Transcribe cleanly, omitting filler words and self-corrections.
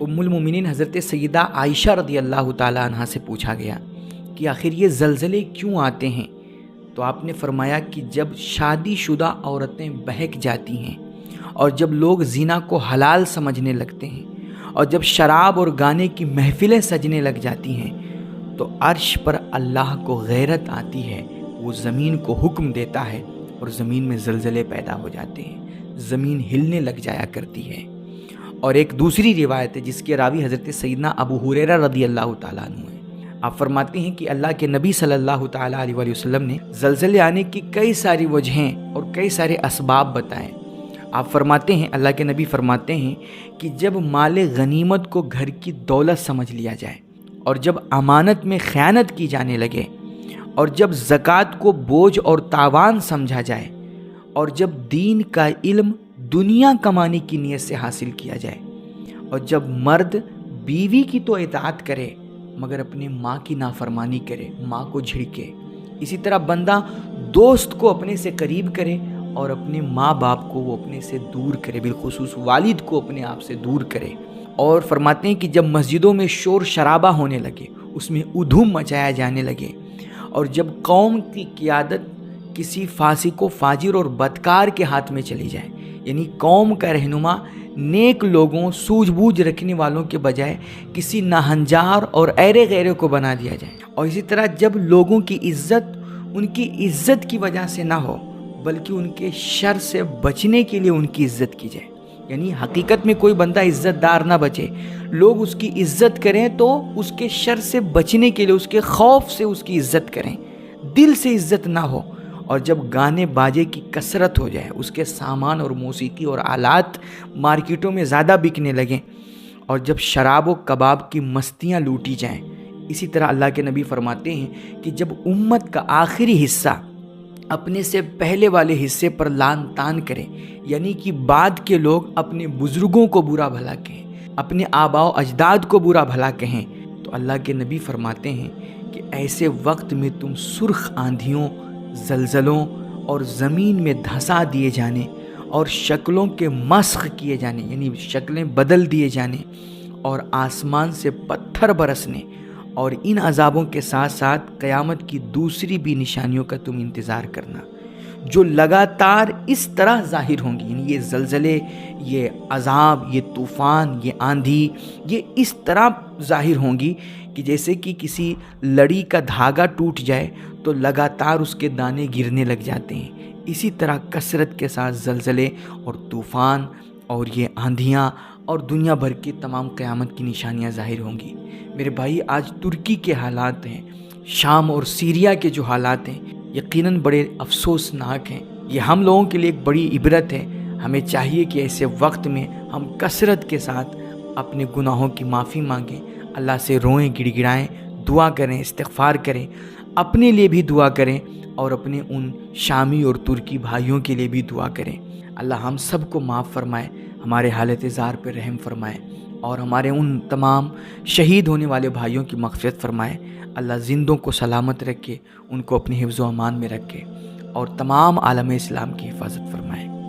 ام المومنین حضرت سیدہ عائشہ رضی اللہ تعالی عنہا سے پوچھا گیا کہ آخر یہ زلزلے کیوں آتے ہیں؟ تو آپ نے فرمایا کہ جب شادی شدہ عورتیں بہک جاتی ہیں، اور جب لوگ زنا کو حلال سمجھنے لگتے ہیں، اور جب شراب اور گانے کی محفلیں سجنے لگ جاتی ہیں، تو عرش پر اللہ کو غیرت آتی ہے، وہ زمین کو حکم دیتا ہے اور زمین میں زلزلے پیدا ہو جاتے ہیں، زمین ہلنے لگ جایا کرتی ہے۔ اور ایک دوسری روایت ہے جس کے راوی حضرت سیدنا ابو ہریرہ رضی اللہ تعالیٰ عنہ ہے۔ آپ فرماتے ہیں کہ اللہ کے نبی صلی اللہ تعالیٰ علیہ وآلہ وسلم نے زلزلے آنے کی کئی ساری وجہیں اور کئی سارے اسباب بتائے۔ آپ فرماتے ہیں، اللہ کے نبی فرماتے ہیں کہ جب مال غنیمت کو گھر کی دولت سمجھ لیا جائے، اور جب امانت میں خیانت کی جانے لگے، اور جب زکوٰۃ کو بوجھ اور تاوان سمجھا جائے، اور جب دین کا علم دنیا کمانے کی نیت سے حاصل کیا جائے، اور جب مرد بیوی کی تو اطاعت کرے مگر اپنی ماں کی نافرمانی کرے، ماں کو جھڑکے، اسی طرح بندہ دوست کو اپنے سے قریب کرے اور اپنے ماں باپ کو وہ اپنے سے دور کرے، بالخصوص والد کو اپنے آپ سے دور کرے۔ اور فرماتے ہیں کہ جب مسجدوں میں شور شرابہ ہونے لگے، اس میں ادھم مچایا جانے لگے، اور جب قوم کی قیادت کسی فاسق و فاجر اور بدکار کے ہاتھ میں چلی جائے، یعنی قوم کا رہنما نیک لوگوں، سوجھ بوجھ رکھنے والوں کے بجائے کسی ناہنجار اور ایرے غیرے کو بنا دیا جائے، اور اسی طرح جب لوگوں کی عزت ان کی عزت کی وجہ سے نہ ہو بلکہ ان کے شر سے بچنے کے لیے ان کی عزت کی جائے، یعنی حقیقت میں کوئی بندہ عزت دار نہ بچے، لوگ اس کی عزت کریں تو اس کے شر سے بچنے کے لیے، اس کے خوف سے اس کی عزت کریں، دل سے عزت نہ ہو۔ اور جب گانے باجے کی کثرت ہو جائے، اس کے سامان اور موسیقی اور آلات مارکیٹوں میں زیادہ بکنے لگیں، اور جب شراب و کباب کی مستیاں لوٹی جائیں، اسی طرح اللہ کے نبی فرماتے ہیں کہ جب امت کا آخری حصہ اپنے سے پہلے والے حصے پر لان تان کریں، یعنی کہ بعد کے لوگ اپنے بزرگوں کو برا بھلا کہیں، اپنے آباء و اجداد کو برا بھلا کہیں، تو اللہ کے نبی فرماتے ہیں کہ ایسے وقت میں تم سرخ آندھیوں، زلزلوں اور زمین میں دھسا دیے جانے اور شکلوں کے مسخ کیے جانے، یعنی شکلیں بدل دیے جانے، اور آسمان سے پتھر برسنے، اور ان عذابوں کے ساتھ ساتھ قیامت کی دوسری بھی نشانیوں کا تم انتظار کرنا، جو لگاتار اس طرح ظاہر ہوں گی، یعنی یہ زلزلے، یہ عذاب، یہ طوفان، یہ آندھی، یہ اس طرح ظاہر ہوں گی کہ جیسے کہ کسی لڑی کا دھاگا ٹوٹ جائے تو لگاتار اس کے دانے گرنے لگ جاتے ہیں، اسی طرح کثرت کے ساتھ زلزلے اور طوفان اور یہ آندھیاں اور دنیا بھر کی تمام قیامت کی نشانیاں ظاہر ہوں گی۔ میرے بھائی، آج ترکی کے حالات ہیں، شام اور سیریا کے جو حالات ہیں، یقیناً بڑے افسوسناک ہیں۔ یہ ہم لوگوں کے لیے ایک بڑی عبرت ہے۔ ہمیں چاہیے کہ ایسے وقت میں ہم کثرت کے ساتھ اپنے گناہوں کی معافی مانگیں، اللہ سے روئیں، گڑ گڑائیں، دعا کریں، استغفار کریں، اپنے لیے بھی دعا کریں اور اپنے ان شامی اور ترکی بھائیوں کے لیے بھی دعا کریں۔ اللہ ہم سب کو معاف فرمائے، ہمارے حالت زار پر رحم فرمائے، اور ہمارے ان تمام شہید ہونے والے بھائیوں کی مغفرت فرمائے۔ اللہ زندوں کو سلامت رکھے، ان کو اپنے حفظ و امان میں رکھے، اور تمام عالم اسلام کی حفاظت فرمائے۔